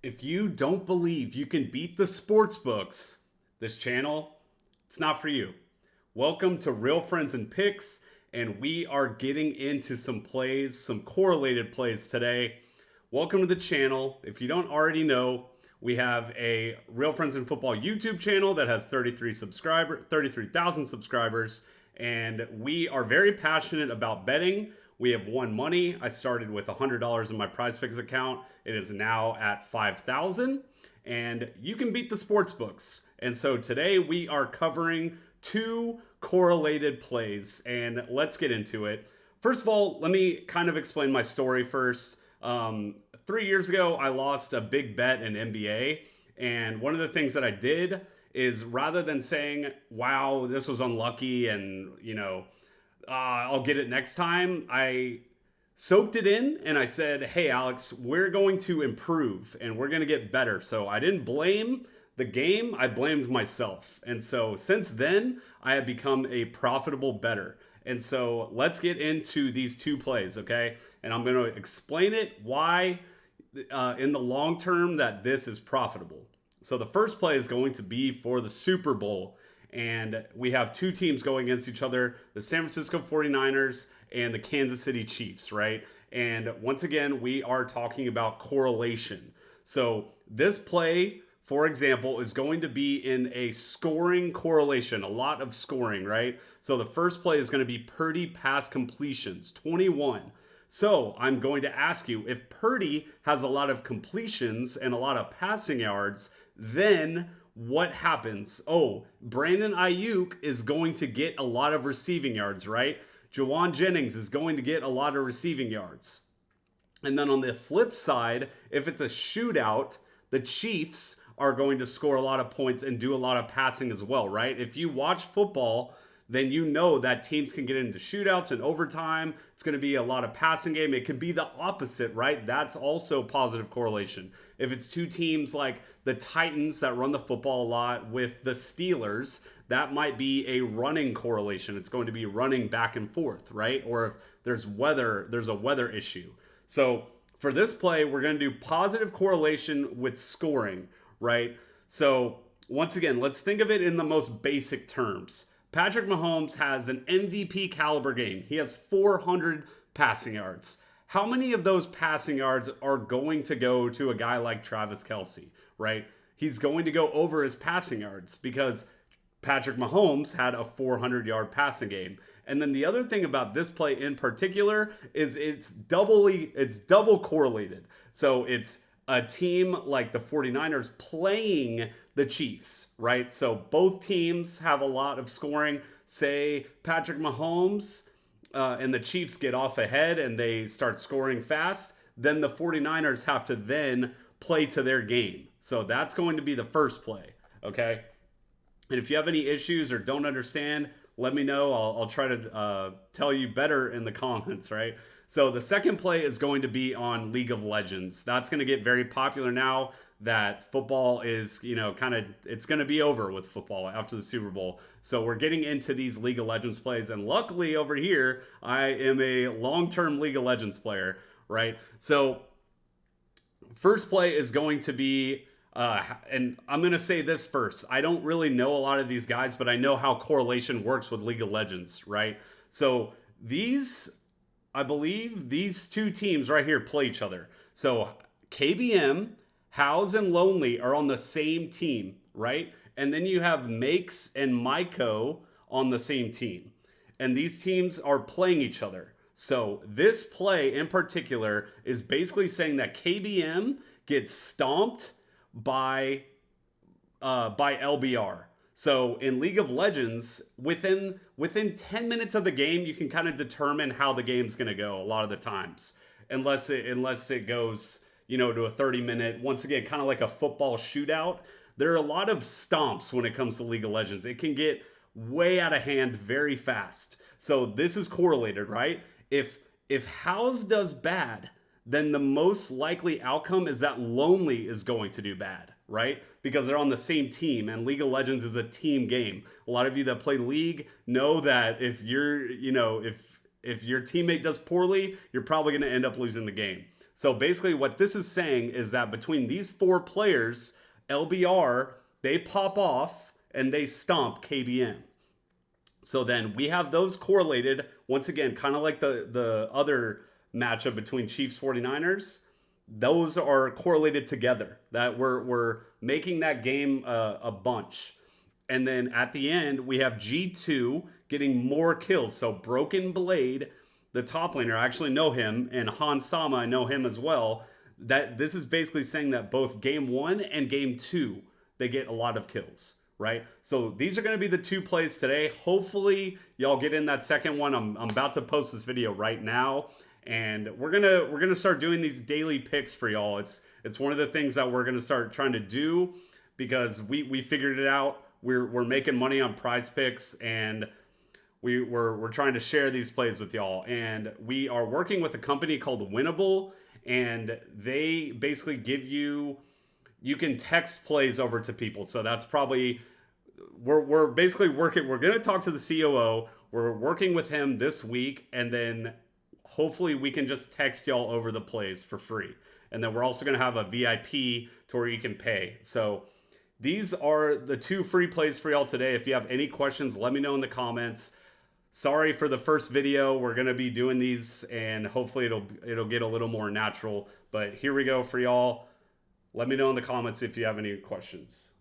If you don't believe you can beat the sports books, this channel, it's not for you. Welcome to Real Friends and Picks, and we are getting into some plays, some correlated plays today. Welcome to the channel. If you don't already know, we have a Real Friends and Football YouTube channel that has 33,000 subscribers, and we are very passionate about betting. We have won money. I started with $100 in my PrizePicks account. It is now at $5,000, and you can beat the sports books. And so today we are covering two correlated plays, and let's get into it. First of all, let me kind of explain my story first. 3 years ago, I lost a big bet in NBA, and one of the things that I did is rather than saying, wow, this was unlucky and, I'll get it next time, I soaked it in and I said, hey, Alex, we're going to improve and we're going to get better. So I didn't blame the game, I blamed myself. And so since then, I have become a profitable bettor. And so let's get into these two plays, okay? And I'm going to explain it, why in the long term that this is profitable. So the first play is going to be for the Super Bowl. And we have two teams going against each other, the San Francisco 49ers and the Kansas City Chiefs, right? And once again, we are talking about correlation. So this play, for example, is going to be in a scoring correlation, a lot of scoring, right? So the first play is going to be Purdy pass completions, 21. So I'm going to ask you, if Purdy has a lot of completions and a lot of passing yards, then what happens? Oh, Brandon Ayuk is going to get a lot of receiving yards, right? Jawan Jennings is going to get a lot of receiving yards. And then on the flip side, if it's a shootout, the Chiefs are going to score a lot of points and do a lot of passing as well, right? If you watch football, then you know that teams can get into shootouts and overtime. It's going to be a lot of passing game. It could be the opposite, right? That's also positive correlation. If it's two teams like the Titans that run the football a lot with the Steelers, that might be a running correlation. It's going to be running back and forth, right? Or if there's a weather issue. So for this play, we're going to do positive correlation with scoring, right? So once again, let's think of it in the most basic terms. Patrick Mahomes has an MVP caliber game. He has 400 passing yards. How many of those passing yards are going to go to a guy like Travis Kelce, right? He's going to go over his passing yards because Patrick Mahomes had a 400-yard passing game. And then the other thing about this play in particular is it's double correlated. So it's a team like the 49ers playing the Chiefs, right? So both teams have a lot of scoring. Say Patrick Mahomes and the Chiefs get off ahead and they start scoring fast, then the 49ers have to then play to their game. So that's going to be the first play, okay? And if you have any issues or don't understand, let me know. I'll try to tell you better in the comments, right? So the second play is going to be on League of Legends. That's going to get very popular now that football is, it's going to be over with football after the Super Bowl. So we're getting into these League of Legends plays. And luckily over here, I am a long-term League of Legends player, right? So first play is going to be, and I'm going to say this first. I don't really know a lot of these guys, but I know how correlation works with League of Legends, right? So I believe these two teams right here play each other. So KBM, House, and Lonely are on the same team, right? And then you have Makes and Myco on the same team. And these teams are playing each other. So this play in particular is basically saying that KBM gets stomped by LBR. So in League of Legends, within 10 minutes of the game, you can kind of determine how the game's going to go a lot of the times, unless it goes, to a 30-minute, once again, kind of like a football shootout. There are a lot of stomps when it comes to League of Legends. It can get way out of hand very fast. So this is correlated, right? If House does bad, then the most likely outcome is that Lonely is going to do bad, right? Because they're on the same team, and League of Legends is a team game. A lot of you that play League know that if your teammate does poorly, you're probably going to end up losing the game. So basically, what this is saying is that between these 4 players, LBR, they pop off and they stomp KBM. So then we have those correlated once again, kind of like the other matchup between Chiefs 49ers. Those are correlated together. That we're making that game a bunch. And then at the end, we have G2 getting more kills. So Broken Blade, the top laner, I actually know him, and Han Sama, I know him as well. That this is basically saying that both game 1 and game 2, they get a lot of kills, right? So these are going to be the 2 plays today. Hopefully y'all get in that second one. I'm about to post this video right now, and we're gonna start doing these daily picks for y'all. It's one of the things that we're gonna start trying to do because we figured it out. We're making money on PrizePicks, and we're trying to share these plays with y'all. And we are working with a company called Winnable, and they basically give you can text plays over to people. So that's probably we're basically working. We're gonna talk to the COO. We're working with him this week, and then hopefully we can just text y'all over the plays for free. And then we're also gonna have a VIP to where you can pay. So these are the 2 free plays for y'all today. If you have any questions, let me know in the comments. Sorry for the first video. We're going to be doing these, and hopefully it'll get a little more natural. But here we go for y'all. Let me know in the comments if you have any questions.